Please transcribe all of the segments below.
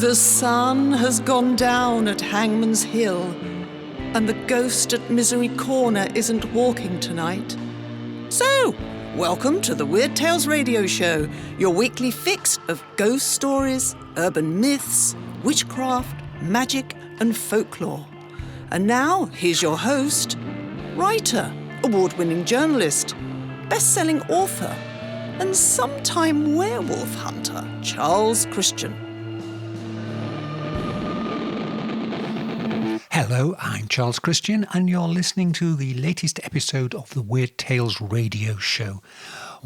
The sun has gone down at Hangman's Hill, and the ghost at Misery Corner isn't walking tonight. So, welcome to the Weird Tales Radio Show, your weekly fix of ghost stories, urban myths, witchcraft, magic, and folklore. And now, here's your host, writer, award-winning journalist, best-selling author, and sometime werewolf hunter, Charles Christian. Hello, I'm Charles Christian, and you're listening to the latest episode of the Weird Tales Radio Show.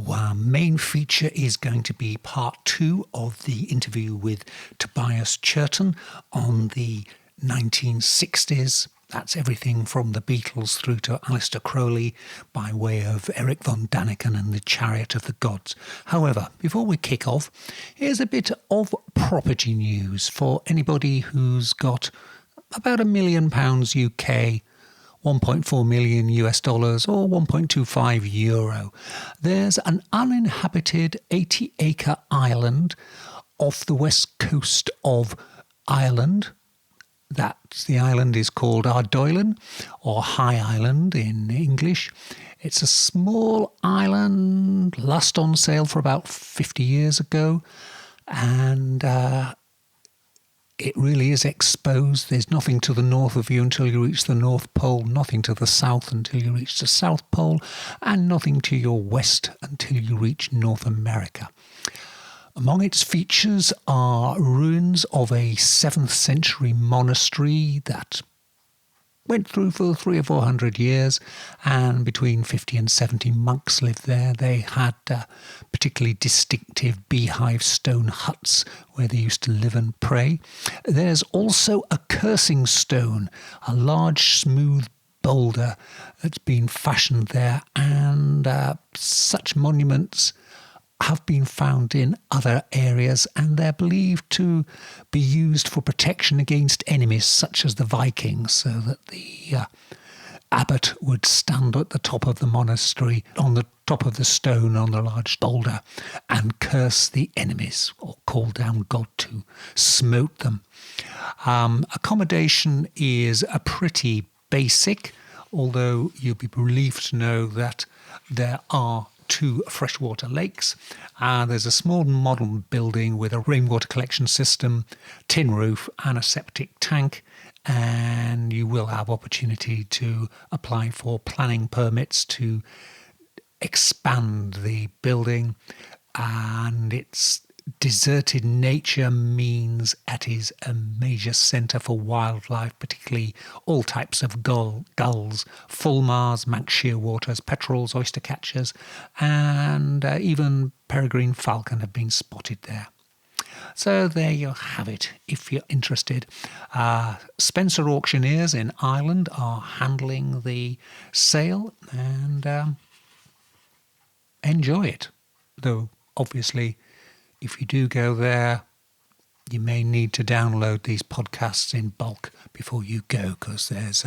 Our main feature is going to be part 2 of the interview with Tobias Churton on the 1960s. That's everything from the Beatles through to Aleister Crowley by way of Eric von Daniken and the Chariot of the Gods. However, before we kick off, here's a bit of property news for anybody who's got about £1 million UK, 1.4 million US dollars or 1.25 euro. There's an uninhabited 80-acre island off the west coast of Ireland. The island is called Ardoylan, or High Island in English. It's a small island, last on sale for about 50 years ago, and it really is exposed. There's nothing to the north of you until you reach the North Pole, nothing to the south until you reach the South Pole, and nothing to your west until you reach North America. Among its features are ruins of a 7th century monastery that went through for 300 or 400 years, and between 50 and 70 monks lived there. They had particularly distinctive beehive stone huts where they used to live and pray. There's also a cursing stone, a large smooth boulder that's been fashioned there, and such monuments have been found in other areas, and they're believed to be used for protection against enemies such as the Vikings, so that the abbot would stand at the top of the monastery, on the top of the stone on the large boulder, and curse the enemies or call down God to smote them. Accommodation is a pretty basic, although you'll be relieved to know that there are 2 freshwater lakes. There's a small modern building with a rainwater collection system, tin roof and a septic tank, and you will have opportunity to apply for planning permits to expand the building, and its deserted nature means it is a major centre for wildlife, particularly all types of gulls, fulmars, Manx shearwaters, petrels, oyster catchers, and even peregrine falcon have been spotted there. So there you have it, if you're interested. Spencer Auctioneers in Ireland are handling the sale, and enjoy it. Though, obviously, if you do go there, you may need to download these podcasts in bulk before you go, because there's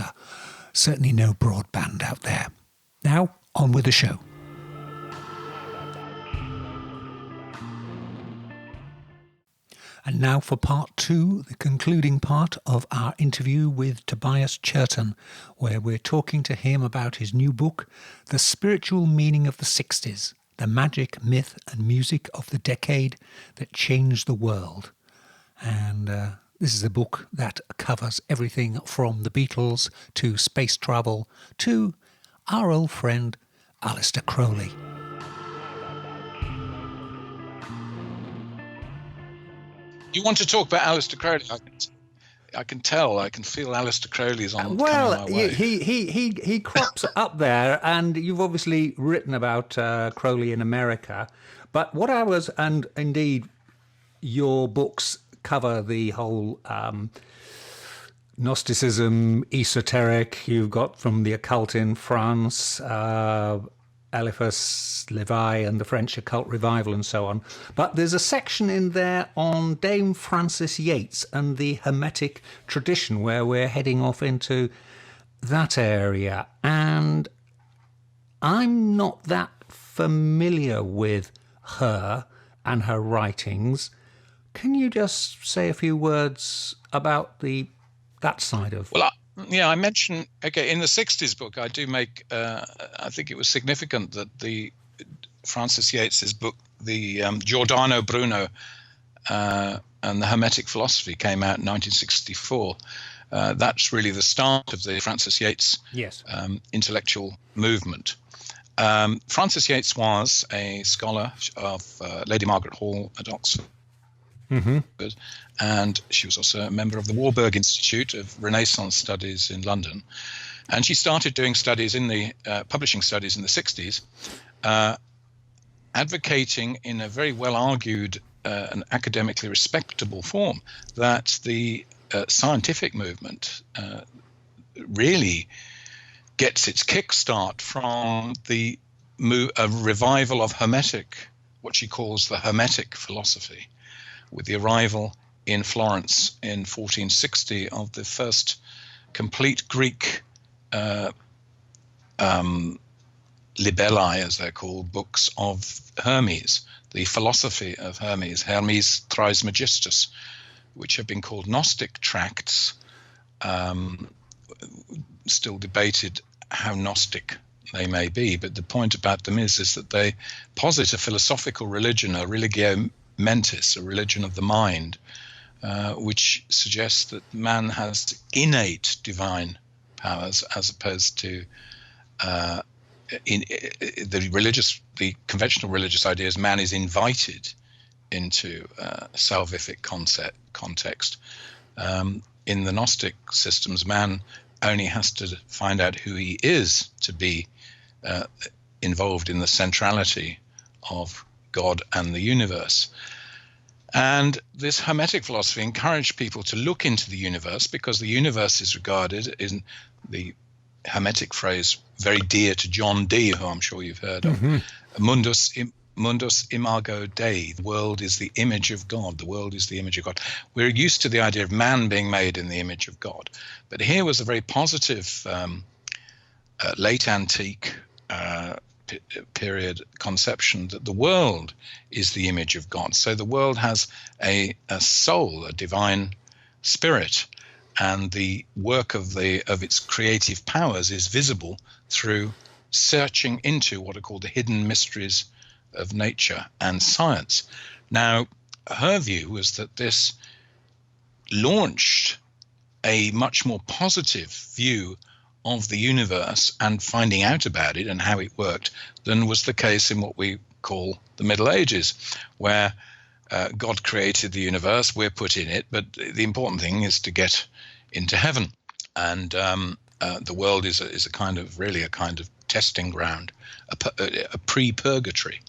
certainly no broadband out there. Now, on with the show. And now for part 2, the concluding part of our interview with Tobias Churton, where we're talking to him about his new book, The Spiritual Meaning of the 60s. The magic, myth and music of the decade that changed the world. And this is a book that covers everything from the Beatles to space travel to our old friend Aleister Crowley. You want to talk about Aleister Crowley? I can tell. I can feel Aleister Crowley is on. Well, he crops up there, and you've obviously written about Crowley in America. But what I was, and indeed, your books cover the whole Gnosticism, esoteric. You've got from the occult in France, Eliphas Levi and the French occult revival and so on. But there's a section in there on Dame Frances Yates and the Hermetic tradition, where we're heading off into that area. And I'm not that familiar with her and her writings. Can you just say a few words about that side of? Well, I mentioned in the '60s book. I do make. I think it was significant that the Francis Yates's book, the Giordano Bruno and the Hermetic Philosophy, came out in 1964. That's really the start of the Francis Yates intellectual movement. Francis Yates was a scholar of Lady Margaret Hall at Oxford. Mm-hmm. And she was also a member of the Warburg Institute of Renaissance Studies in London. And she started doing studies publishing studies in the 60s, advocating in a very well-argued and academically respectable form that the scientific movement really gets its kickstart from the revival of what she calls the Hermetic philosophy, with the arrival in Florence in 1460 of the first complete Greek libelli, as they're called, books of Hermes, the philosophy of Hermes Trismegistus, which have been called Gnostic tracts, still debated how Gnostic they may be, but the point about them is that they posit a philosophical religion, a religio mentis, a religion of the mind, which suggests that man has innate divine powers, as opposed to the conventional religious ideas. Man is invited into salvific context. In the Gnostic systems, man only has to find out who he is to be involved in the centrality of God and the universe. And this Hermetic philosophy encouraged people to look into the universe, because the universe is regarded, in the Hermetic phrase very dear to John Dee, who I'm sure you've heard of, mundus imago Dei. The world is the image of God. The world is the image of God. We're used to the idea of man being made in the image of God. But here was a very positive late antique period conception that the world is the image of God. So the world has a soul, a divine spirit, and the work of its creative powers is visible through searching into what are called the hidden mysteries of nature and science. Now, her view was that this launched a much more positive view of the universe and finding out about it and how it worked than was the case in what we call the Middle Ages, where God created the universe, we're put in it, but the important thing is to get into heaven. And the world is a kind of testing ground, a pre-purgatory,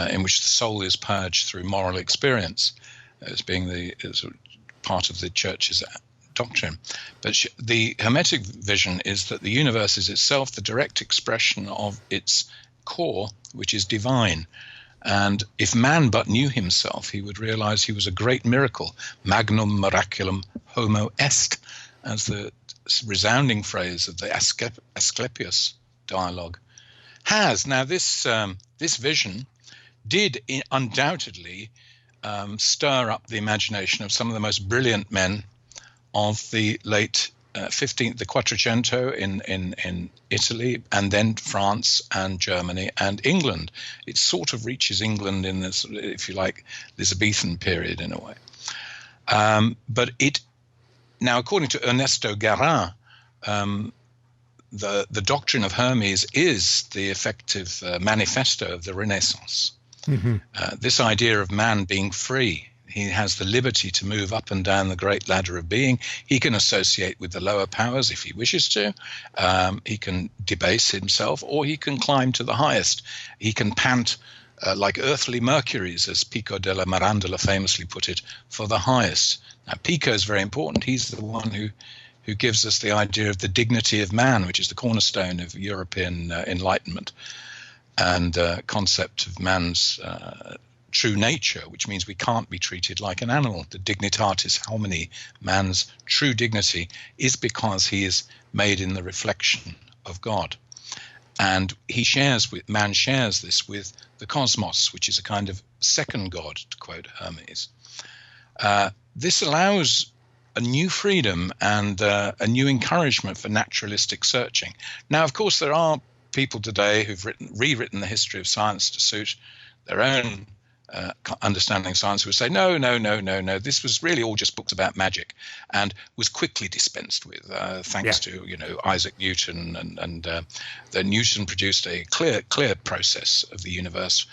in which the soul is purged through moral experience, as being as part of the church's doctrine. But the Hermetic vision is that the universe is itself the direct expression of its core, which is divine. And if man but knew himself, he would realize he was a great miracle. Magnum miraculum homo est, as the resounding phrase of the Asclepius dialogue has. Now, this vision did undoubtedly stir up the imagination of some of the most brilliant men of the late 15th, the Quattrocento in Italy, and then France and Germany and England. It sort of reaches England in this, if you like, Elizabethan period in a way. But now, according to Ernesto Guerin, the doctrine of Hermes is the effective manifesto of the Renaissance. Mm-hmm. This idea of man being free. He has the liberty to move up and down the great ladder of being. He can associate with the lower powers if he wishes to. He can debase himself, or he can climb to the highest. He can pant like earthly Mercuries, as Pico della Mirandola famously put it, for the highest. Now, Pico is very important. He's the one who gives us the idea of the dignity of man, which is the cornerstone of European Enlightenment, and concept of man's true nature, which means we can't be treated like an animal. The dignitatis homini, man's true dignity, is because he is made in the reflection of God. And man shares this with the cosmos, which is a kind of second God, to quote Hermes. This allows a new freedom and a new encouragement for naturalistic searching. Now, of course, there are people today who've rewritten the history of science to suit their own understanding of science, who would say, no, this was really all just books about magic, and was quickly dispensed with, thanks to Isaac Newton, and that Newton produced a clear process of the universe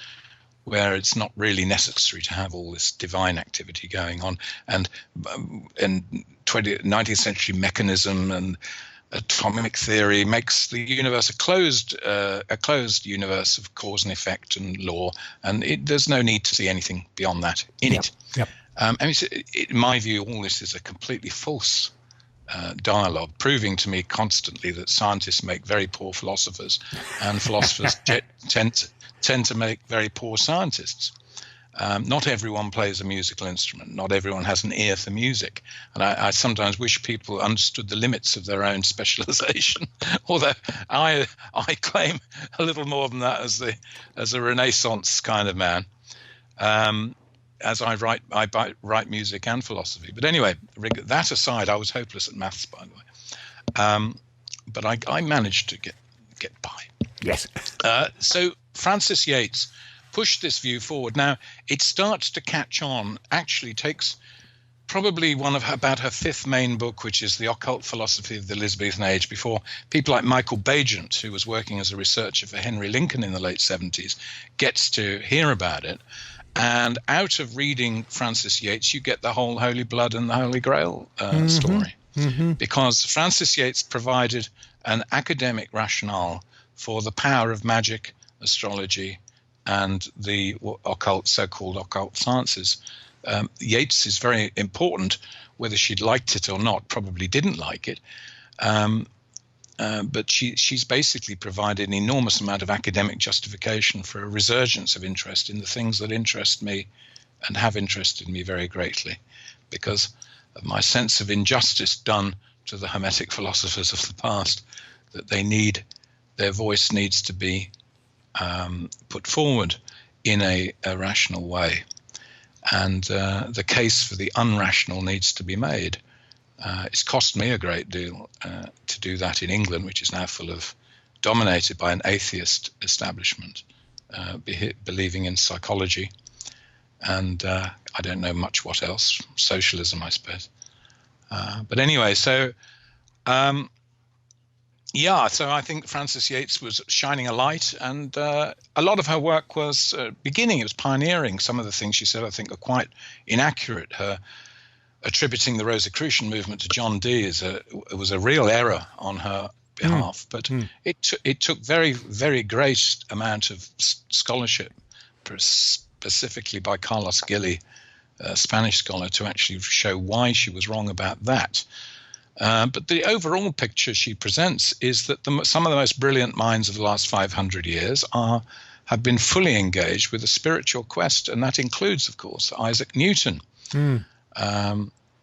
where it's not really necessary to have all this divine activity going on, and 19th century mechanism and atomic theory makes the universe a closed universe of cause and effect and law, and there's no need to see anything beyond that in it. Yep. In my view, all this is a completely false dialogue, proving to me constantly that scientists make very poor philosophers, and philosophers tend to make very poor scientists. Not everyone plays a musical instrument. Not everyone has an ear for music. And I sometimes wish people understood the limits of their own specialization, although I claim a little more than that as a Renaissance kind of man, as I write music and philosophy. But anyway, that aside, I was hopeless at maths, by the way. But I managed to get by. Yes. So Frances Yates pushed this view forward. Now, it starts to catch on, actually takes probably about her fifth main book, which is The Occult Philosophy of the Elizabethan Age, before people like Michael Bagent, who was working as a researcher for Henry Lincoln in the late 70s, gets to hear about it. And out of reading Frances Yates, you get the whole Holy Blood and the Holy Grail story. Mm-hmm. Because Frances Yates provided an academic rationale for the power of magic, astrology, and the so-called occult sciences. Yates is very important, whether she'd liked it or not, probably didn't like it. But she's basically provided an enormous amount of academic justification for a resurgence of interest in the things that interest me and have interested me very greatly, because of my sense of injustice done to the Hermetic philosophers of the past, that their voice needs to be put forward in a rational way. And the case for the unrational needs to be made. It's cost me a great deal to do that in England, which is now dominated by an atheist establishment, believing in psychology. And I don't know much what else, socialism, I suppose. But anyway, so I think Frances Yates was shining a light, and a lot of her work was it was pioneering. Some of the things she said, I think, are quite inaccurate. Her attributing the Rosicrucian movement to John Dee was a real error on her behalf. But it took very, very great amount of scholarship, specifically by Carlos Gili, a Spanish scholar, to actually show why she was wrong about that. But the overall picture she presents is that some of the most brilliant minds of the last 500 years have been fully engaged with a spiritual quest, and that includes, of course, Isaac Newton.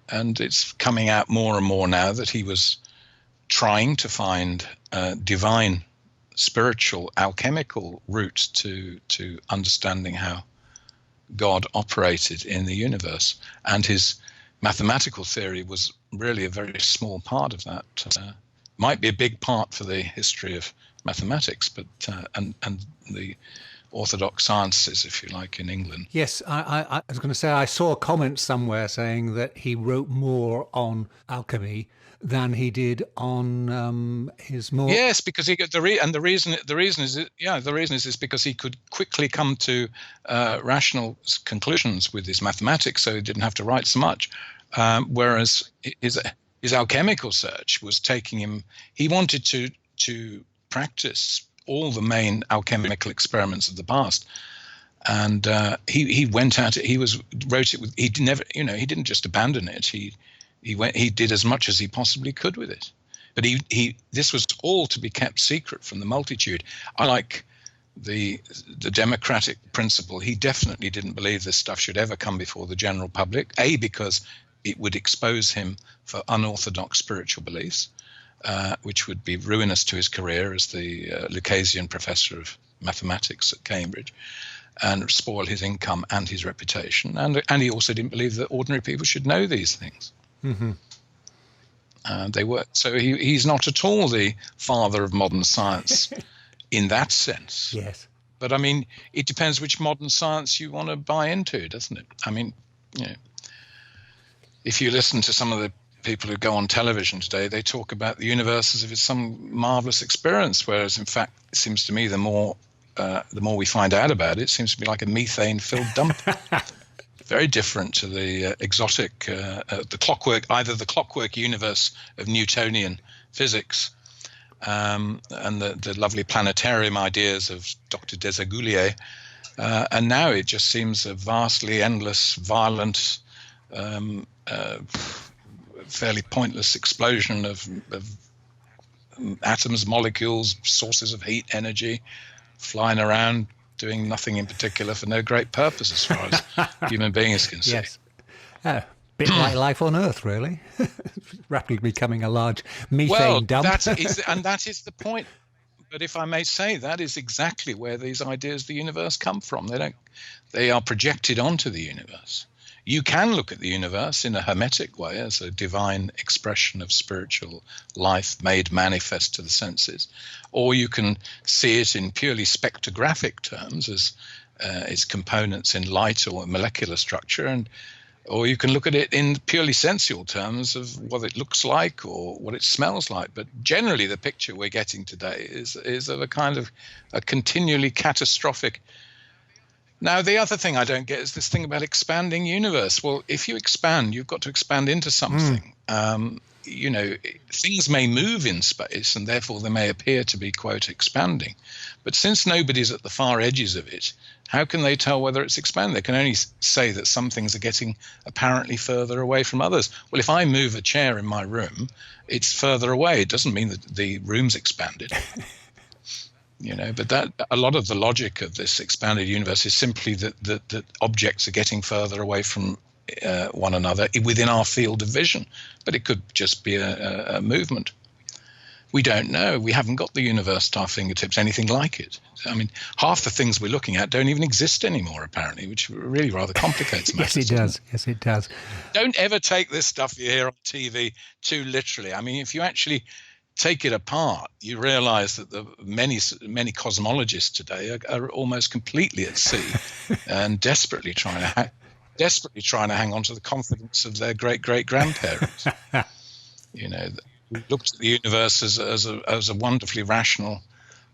And it's coming out more and more now that he was trying to find divine, spiritual, alchemical route to understanding how God operated in the universe, and his mathematical theory was really a very small part of that. Might be a big part for the history of mathematics, but and the orthodox sciences, if you like, in England. Yes, I was going to say, I saw a comment somewhere saying that he wrote more on alchemy than he did on his more. Yes, because the reason is because he could quickly come to rational conclusions with his mathematics, so he didn't have to write so much. Whereas his alchemical search was taking him. He wanted to practice all the main alchemical experiments of the past, and he went at it. He wrote it with. He didn't just abandon it. He did as much as he possibly could with it. But this was all to be kept secret from the multitude. Unlike the democratic principle, he definitely didn't believe this stuff should ever come before the general public. Because it would expose him for unorthodox spiritual beliefs, which would be ruinous to his career as the Lucasian professor of mathematics at Cambridge. and spoil his income and his reputation. And he also didn't believe that ordinary people should know these things. Mm-hmm. He's not at all the father of modern science in that sense. Yes. But I mean, it depends which modern science you want to buy into, doesn't it? I mean, if you listen to some of the people who go on television today, they talk about the universe as if it's some marvelous experience, whereas in fact, it seems to me the more we find out about it, it seems to be like a methane-filled dump. Very different to the exotic, the clockwork universe of Newtonian physics, and the lovely planetarium ideas of Dr. Desaguliers. And now it just seems a vastly endless, violent, fairly pointless explosion of atoms, molecules, sources of heat, energy, flying around, doing nothing in particular for no great purpose as far as human beings can see. Yes. Bit like life on Earth, really. Rapidly becoming a large methane dump. That is the point. But if I may say, that is exactly where these ideas of the universe come from. They are projected onto the universe. You can look at the universe in a hermetic way as a divine expression of spiritual life made manifest to the senses, or you can see it in purely spectrographic terms as its components in light or molecular structure, or you can look at it in purely sensual terms of what it looks like or what it smells like. But generally the picture we're getting today is of a kind of a continually catastrophic. Now, the other thing I don't get is this thing about expanding universe. Well, if you expand, you've got to expand into something. Things may move in space and therefore they may appear to be, quote, expanding. But since nobody's at the far edges of it, how can they tell whether it's expanding? They can only say that some things are getting apparently further away from others. Well, if I move a chair in my room, it's further away. It doesn't mean that the room's expanded. But that a lot of the logic of this expanded universe is simply that objects are getting further away from one another within our field of vision. But it could just be a movement. We don't know. We haven't got the universe at our fingertips, anything like it. I mean, half the things we're looking at don't even exist anymore, apparently, which really rather complicates matters. Yes, it does. Yes, it does. Don't ever take this stuff you hear on TV too literally. I mean, if you actually take it apart, you realize that the many cosmologists today are almost completely at sea and desperately trying to hang on to the confidence of their great-great-grandparents. We looked at the universe as a wonderfully rational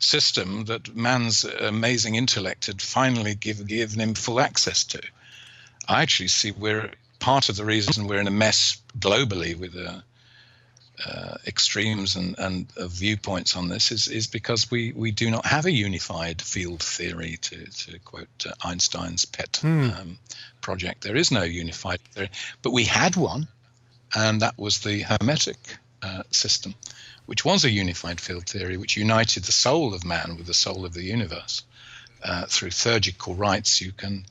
system that man's amazing intellect had finally given him full access to. I actually see we're part of the reason we're in a mess globally with extremes and viewpoints on this is because we do not have a unified field theory, to quote Einstein's pet project. There is no unified theory, but we had one, and that was the Hermetic system, which was a unified field theory which united the soul of man with the soul of the universe. Through theurgical rites, you can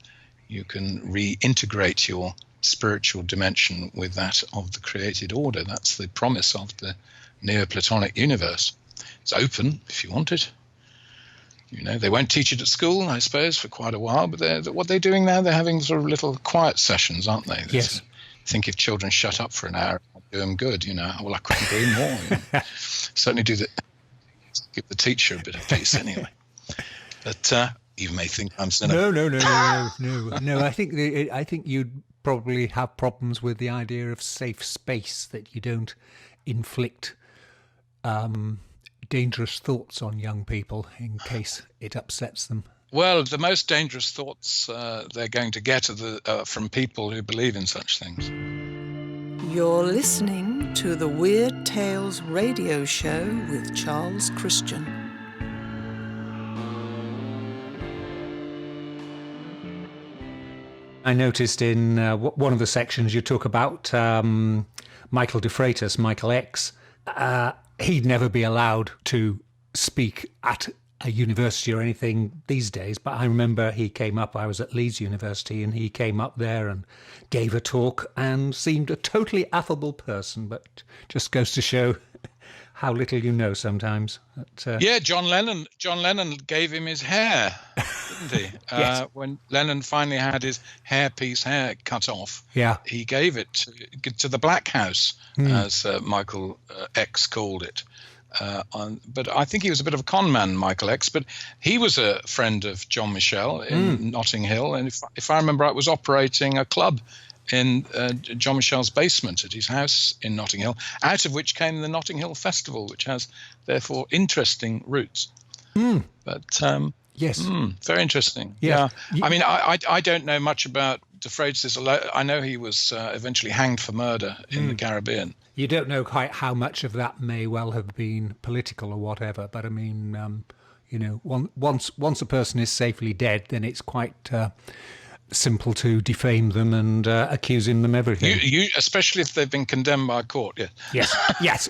reintegrate your spiritual dimension with that of the created order. That's the promise of the Neoplatonic universe. It's open if you want it. They won't teach it at school, I suppose, for quite a while, but what they're doing now, they're having sort of little quiet sessions, aren't they? Yes. I think if children shut up for an hour, it'll do them good. Well, I couldn't agree more. Certainly give the teacher a bit of peace anyway. But you may think I'm cynical. No. I think you'd probably have problems with the idea of safe space, that you don't inflict dangerous thoughts on young people in case it upsets them. Well, the most dangerous thoughts they're going to get are from people who believe in such things. You're listening to the Weird Tales radio show with Charles Christian. I noticed in one of the sections you talk about Michael de Freitas, Michael X. He'd never be allowed to speak at a university or anything these days, but I remember he came up, I was at Leeds University, and he came up there and gave a talk and seemed a totally affable person, but just goes to show how little you know sometimes. Yeah, John Lennon gave him his hair. didn't he? Yes. When Lennon finally had his hair cut off, Yeah. he gave it to the Black House, as Michael X called it. But I think he was a bit of a con man, Michael X. But he was a friend of John Michel in Notting Hill, and if I remember right, was operating a club in John Michel's basement at his house in Notting Hill, out of which came the Notting Hill Festival, which has therefore interesting roots. But Yes. Very interesting. Yeah. I mean, I don't know much about De Freitas. I know he was eventually hanged for murder in the Caribbean. You don't know quite how much of that may well have been political or whatever, but I mean, once a person is safely dead, then it's quite simple to defame them and accusing them everything. You especially if they've been condemned by a court. Yeah. Yes.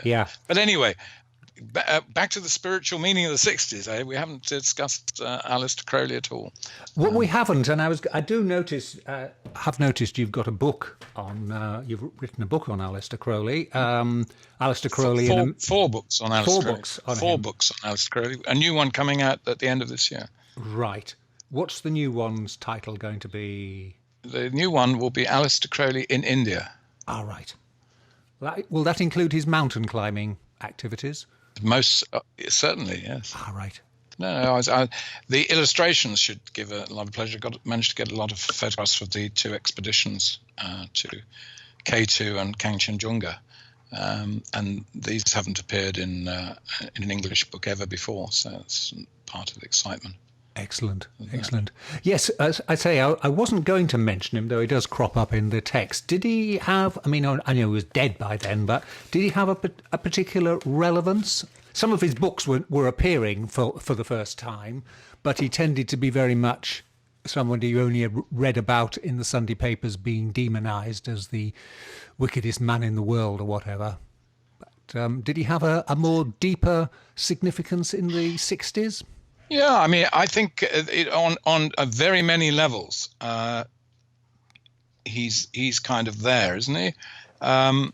Yeah. But anyway, back to the spiritual meaning of the 60s. We haven't discussed Aleister Crowley at all. Well, we haven't, and I do notice. Have noticed you've got a book on. You've written a book on Aleister Crowley. Aleister Crowley. Four books on Aleister Crowley. Four books on Aleister Crowley. A new one coming out at the end of this year. Right. What's the new one's title going to be? The new one will be Aleister Crowley in India. All right. Will that include his mountain climbing activities? Most certainly, yes. All right. No, the illustrations should give a lot of pleasure. Managed to get a lot of photographs for the two expeditions to K2 and Kangchenjunga, and these haven't appeared in an English book ever before, so it's part of the excitement. Excellent. Yes, as I say, I wasn't going to mention him, though he does crop up in the text. Did he have, I mean, I know he was dead by then, but did he have a particular relevance? Some of his books were appearing for the first time, but he tended to be very much someone you only read about in the Sunday papers being demonised as the wickedest man in the world or whatever. But did he have a more deeper significance in the 60s? Yeah, I mean, I think on very many levels, he's kind of there, isn't he? Not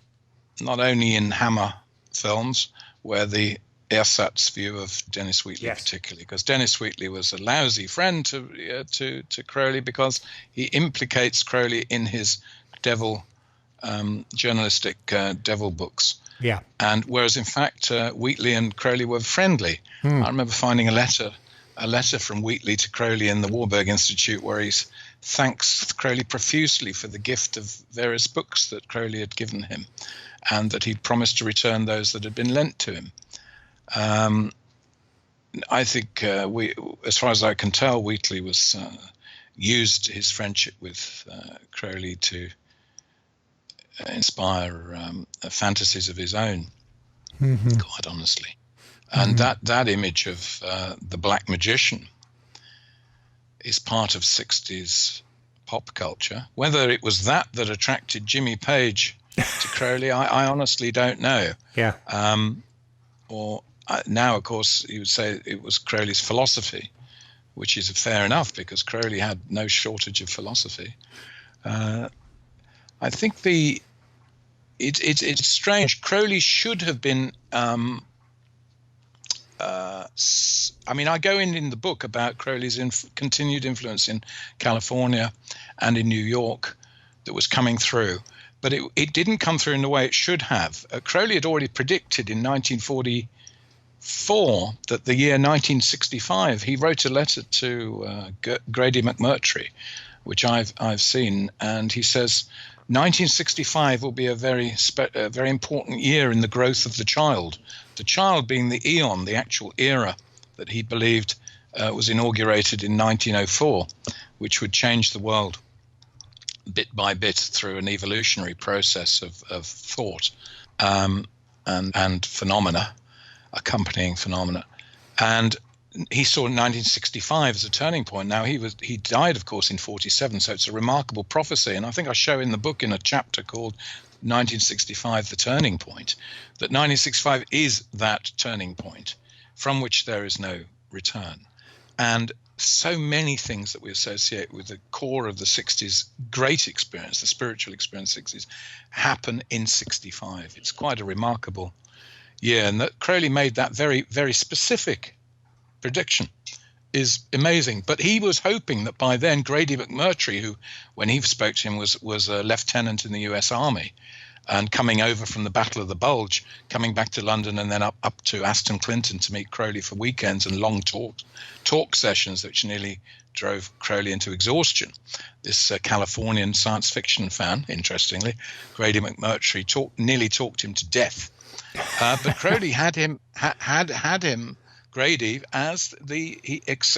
only in Hammer films, where the ersatz view of Dennis Wheatley, particularly, because Dennis Wheatley was a lousy friend to Crowley because he implicates Crowley in his devil journalistic devil books. Yeah. And whereas in fact Wheatley and Crowley were friendly. I remember finding a letter from Wheatley to Crowley in the Warburg Institute where he thanks Crowley profusely for the gift of various books that Crowley had given him, and that he'd promised to return those that had been lent to him. I think as far as I can tell, Wheatley used his friendship with Crowley to inspire fantasies of his own, quite honestly. And that image of the Black Magician is part of 60s pop culture. Whether it was that attracted Jimmy Page to Crowley, I honestly don't know. Yeah. Now, of course, you would say it was Crowley's philosophy, which is fair enough because Crowley had no shortage of philosophy. I think it's strange. Crowley should have been. I mean, I go in the book about Crowley's continued influence in California and in New York that was coming through, but it didn't come through in the way it should have. Crowley had already predicted in 1944 that the year 1965, he wrote a letter to Grady McMurtry, which I've seen, and he says 1965 will be a very important year in the growth of the child being the eon, the actual era that he believed was inaugurated in 1904, which would change the world bit by bit through an evolutionary process of thought and phenomena, accompanying phenomena. And he saw 1965 as a turning point. Now, he died, of course, in 47, so it's a remarkable prophecy. And I think I show in the book in a chapter called 1965, The Turning Point, that 1965 is that turning point from which there is no return. And so many things that we associate with the core of the 60s great experience, the spiritual experience of the 60s, happen in 65. It's quite a remarkable year. And that Crowley made that very, very specific prediction is amazing. But he was hoping that by then Grady McMurtry, who, when he spoke to him, was a lieutenant in the U.S. Army, and coming over from the Battle of the Bulge, coming back to London and then up to Aston Clinton to meet Crowley for weekends and long talk sessions, which nearly drove Crowley into exhaustion. This Californian science fiction fan, interestingly, Grady McMurtry, nearly talked him to death. But Crowley had him Grady as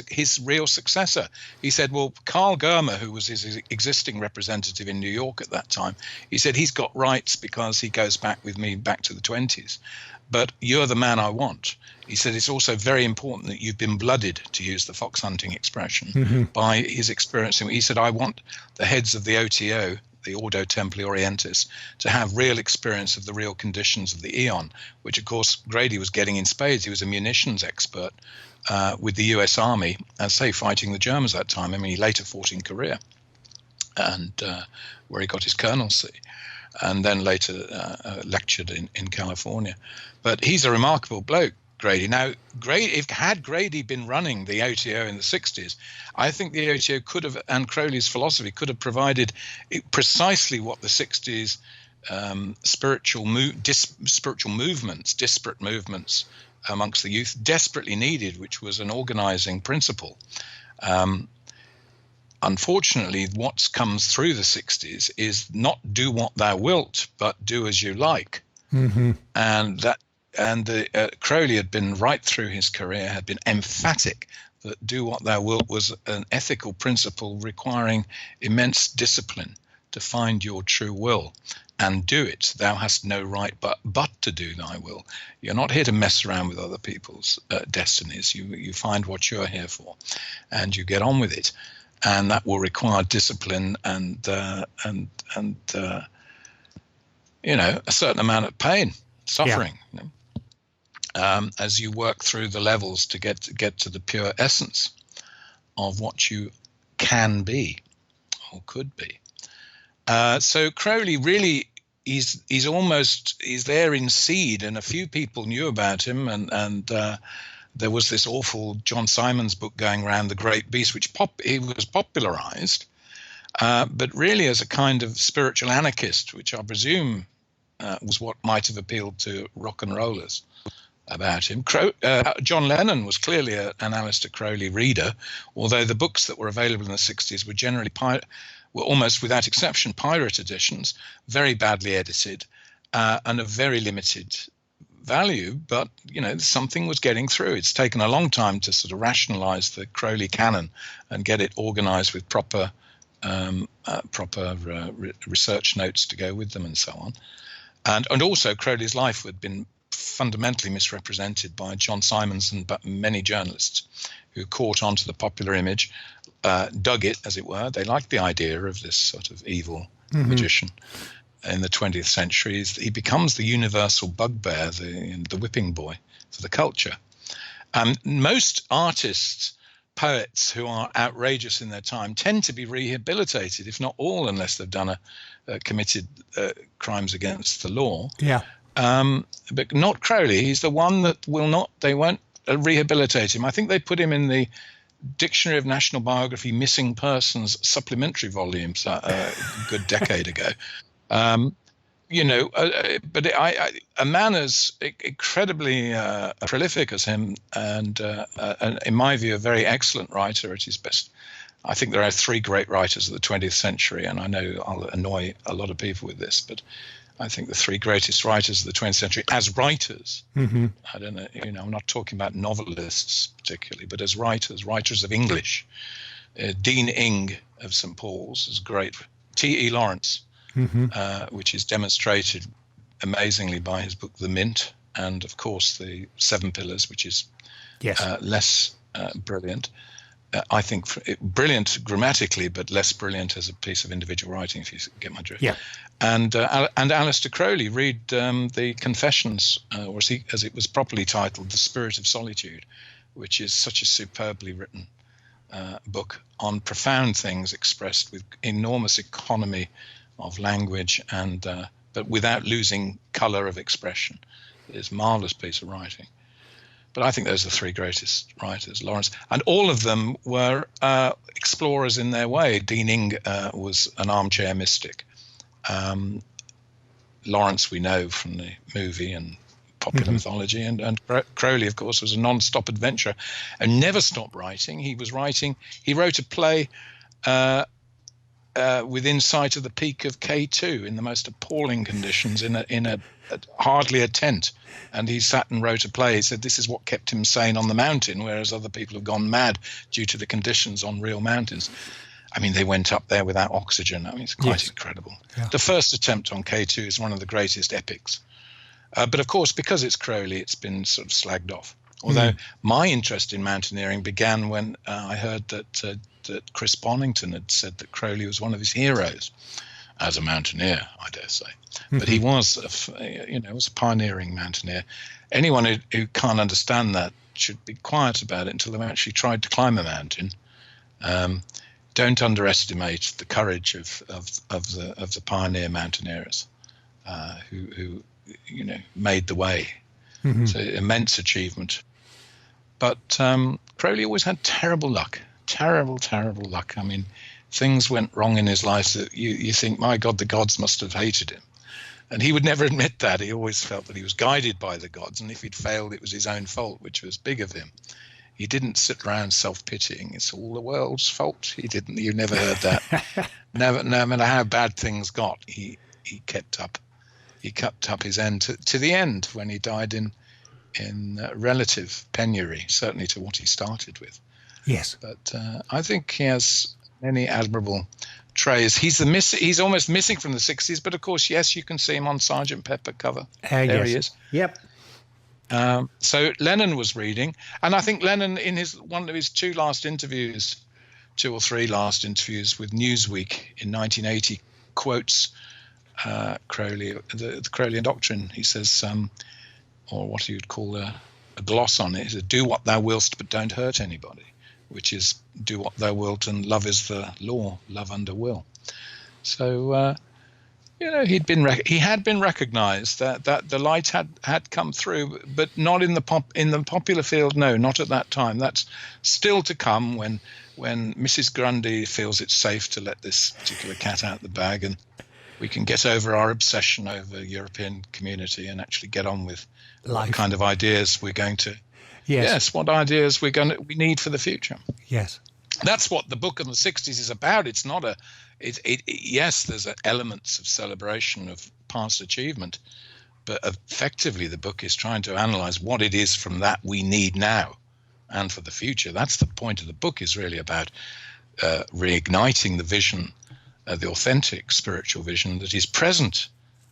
his real successor. He said, well, Carl Germer, who was his existing representative in New York at that time, he said, he's got rights because he goes back with me back to the 20s. But you're the man I want. He said, it's also very important that you've been blooded, to use the fox hunting expression, by his experience. He said, I want the heads of the OTO, the Ordo Templi Orientis, to have real experience of the real conditions of the Eon, which, of course, Grady was getting in spades. He was a munitions expert with the US Army, fighting the Germans at that time. I mean, he later fought in Korea, and where he got his colonelcy, and then later lectured in California. But he's a remarkable bloke, Grady. Now, had Grady been running the OTO in the 60s, I think the OTO could have, and Crowley's philosophy could have provided precisely what the 60s spiritual movements, disparate movements amongst the youth desperately needed, which was an organizing principle. Unfortunately, what comes through the 60s is not do what thou wilt, but do as you like. And Crowley had been right through his career, had been emphatic that do what thou wilt was an ethical principle requiring immense discipline to find your true will and do it. Thou hast no right but to do thy will. You're not here to mess around with other people's destinies. You find what you're here for, and you get on with it. And that will require discipline and a certain amount of pain, suffering. Yeah. As you work through the levels to get to the pure essence of what you can be or could be. So Crowley really he's there in seed, and a few people knew about him, and there was this awful John Simon's book going around, The Great Beast, which he was popularized, but really as a kind of spiritual anarchist, which I presume was what might have appealed to rock and rollers about him. John Lennon was clearly an Aleister Crowley reader, although the books that were available in the 60s were generally were almost without exception pirate editions, very badly edited, and of very limited value. But something was getting through. It's taken a long time to sort of rationalize the Crowley canon and get it organized with proper research notes to go with them and so on. And also Crowley's life had been fundamentally misrepresented by John Simons and many journalists who caught onto the popular image, dug it, as it were. They liked the idea of this sort of evil magician. In the 20th century, he becomes the universal bugbear, the whipping boy for the culture. Most artists, poets who are outrageous in their time tend to be rehabilitated, if not all, unless they've done committed crimes against the law. Yeah. But not Crowley. He's the one that they won't rehabilitate him. I think they put him in the Dictionary of National Biography Missing Persons supplementary volumes a good decade ago. But a man as incredibly prolific as him, and in my view, a very excellent writer at his best. I think there are three great writers of the 20th century, and I know I'll annoy a lot of people with this, but I think the three greatest writers of the 20th century as writers, I don't know, I'm not talking about novelists particularly, but as writers of English. Dean Ing of St. Paul's is great. T.E. Lawrence, which is demonstrated amazingly by his book, The Mint, and of course the Seven Pillars, which is less brilliant. I think brilliant grammatically, but less brilliant as a piece of individual writing, if you get my drift. Yeah. And Aleister Crowley, read the Confessions, or as it was properly titled, The Spirit of Solitude, which is such a superbly written book on profound things expressed with enormous economy of language, and but without losing color of expression. It's a marvelous piece of writing. But I think those are the three greatest writers, Lawrence. And all of them were explorers in their way. Dean Inge was an armchair mystic. Lawrence we know from the movie and popular mythology, and Crowley, of course, was a non-stop adventurer and never stopped writing. He wrote a play within sight of the peak of K2 in the most appalling conditions in a hardly a tent, and he sat and wrote a play. He said this is what kept him sane on the mountain, whereas other people have gone mad due to the conditions on real mountains. I mean, they went up there without oxygen. I mean, it's quite incredible. Yeah. The first attempt on K2 is one of the greatest epics, but of course, because it's Crowley, it's been sort of slagged off. Although my interest in mountaineering began when I heard that Chris Bonington had said that Crowley was one of his heroes as a mountaineer, I dare say. But he was, was a pioneering mountaineer. Anyone who can't understand that should be quiet about it until they've actually tried to climb a mountain. Don't underestimate the courage of the pioneer mountaineers who made the way. It's an immense achievement. But Crowley always had terrible luck. Terrible luck. I mean, things went wrong in his life that you think, my God, the gods must have hated him. And he would never admit that. He always felt that he was guided by the gods, and if he'd failed, it was his own fault, which was big of him. He didn't sit around self-pitying. It's all the world's fault. He didn't. You never heard that. No matter how bad things got, he kept up. He kept up his end to the end when he died in relative penury, certainly to what he started with. Yes. But I think he has many admirable traits. He's almost missing from the 60s, but of course, yes, you can see him on Sgt. Pepper cover. There he is. Yep. So Lennon was reading, and I think Lennon, in one of his two or three last interviews with Newsweek in 1980, quotes Crowley, the Crowleyan doctrine. He says, or what you'd call a gloss on it, he says, "Do what thou willst, but don't hurt anybody," which is do what thou wilt, and love is the law, love under will. So he had been recognized that the light had come through, but not in the popular field. No, not at that time. That's still to come when Mrs. Grundy feels it's safe to let this particular cat out the bag, and we can get over our obsession over European community and actually get on with life. What kind of ideas we're going to. Yes, what ideas we need for the future. Yes, that's what the book of the 60s is about. It's not yes, there's elements of celebration of past achievement, but effectively the book is trying to analyze what it is from that we need now and for the future. That's the point of the book, is really about reigniting the vision, the authentic spiritual vision that is present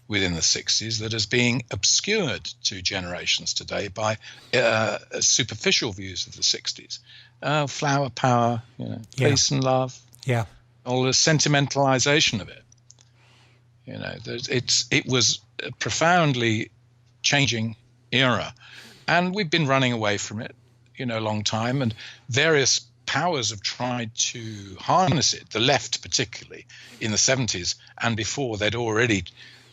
within the 60s, that is being obscured to generations today by superficial views of the 60s. Flower power, peace and love. Yeah. All the sentimentalization of it. It was a profoundly changing era, and we've been running away from it, a long time, and various powers have tried to harness it. The left, particularly in the 70s and before, they'd already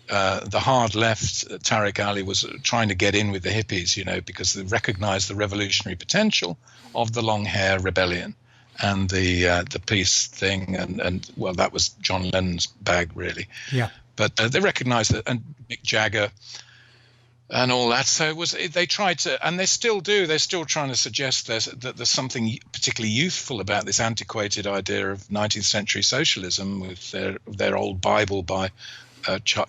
the hard left, Tariq Ali, was trying to get in with the hippies, because they recognized the revolutionary potential of the long hair rebellion and the peace thing, and well, that was John Lennon's bag, really. Yeah. But they recognized that, and Mick Jagger and all that. So they tried to, and they still do. They're still trying to suggest that there's something particularly youthful about this antiquated idea of 19th century socialism with their old Bible by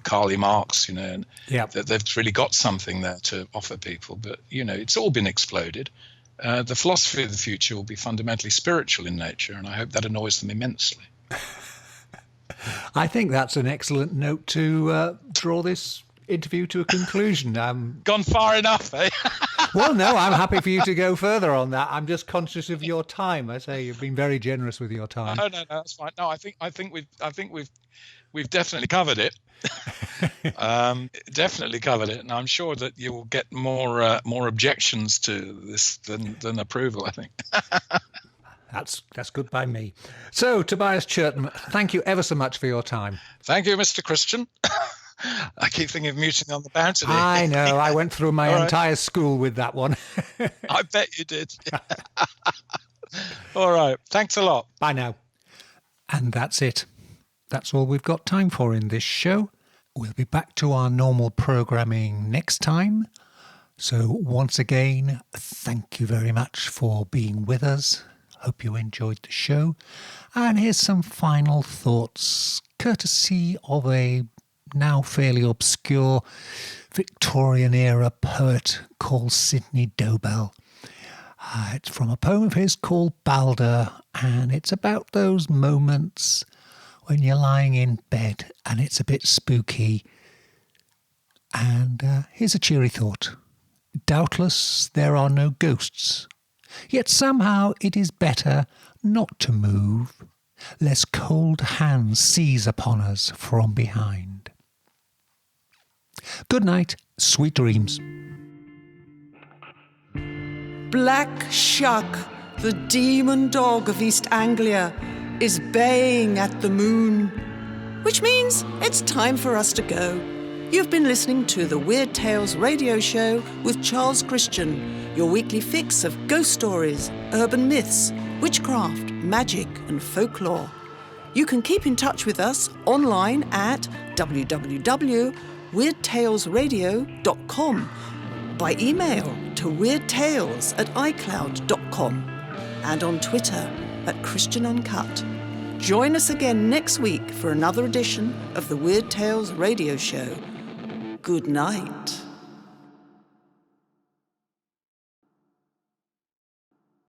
Karl Marx, and that they've really got something there to offer people. But it's all been exploded. The philosophy of the future will be fundamentally spiritual in nature, and I hope that annoys them immensely. I think that's an excellent note to draw this interview to a conclusion. Gone far enough, eh? Well, no, I'm happy for you to go further on that. I'm just conscious of your time. I say you've been very generous with your time. No, that's fine. No, I think we've definitely covered it. Definitely covered it, and I'm sure that you will get more objections to this than approval, I think. That's good by me. So, Tobias Churton, thank you ever so much for your time. Thank you, Mr. Christian. I keep thinking of Mutiny on the Bounty. I know. I went through my entire school with that one. I bet you did. All right. Thanks a lot. Bye now. And that's it. That's all we've got time for in this show. We'll be back to our normal programming next time. So once again, thank you very much for being with us. Hope you enjoyed the show. And here's some final thoughts, courtesy of a now fairly obscure Victorian-era poet called Sidney Dobell. It's from a poem of his called Balder, and it's about those moments when you're lying in bed and it's a bit spooky. And here's a cheery thought. Doubtless there are no ghosts, yet somehow it is better not to move, lest cold hands seize upon us from behind. Good night, sweet dreams. Black Shuck, the demon dog of East Anglia, is baying at the moon, which means it's time for us to go. You've been listening to the Weird Tales radio show with Charles Christian, your weekly fix of ghost stories, urban myths, witchcraft, magic and folklore. You can keep in touch with us online at www.weirdtalesradio.com, by email to weirdtales@icloud.com, and on Twitter @ChristianUncut. Join us again next week for another edition of the Weird Tales radio show. Good night.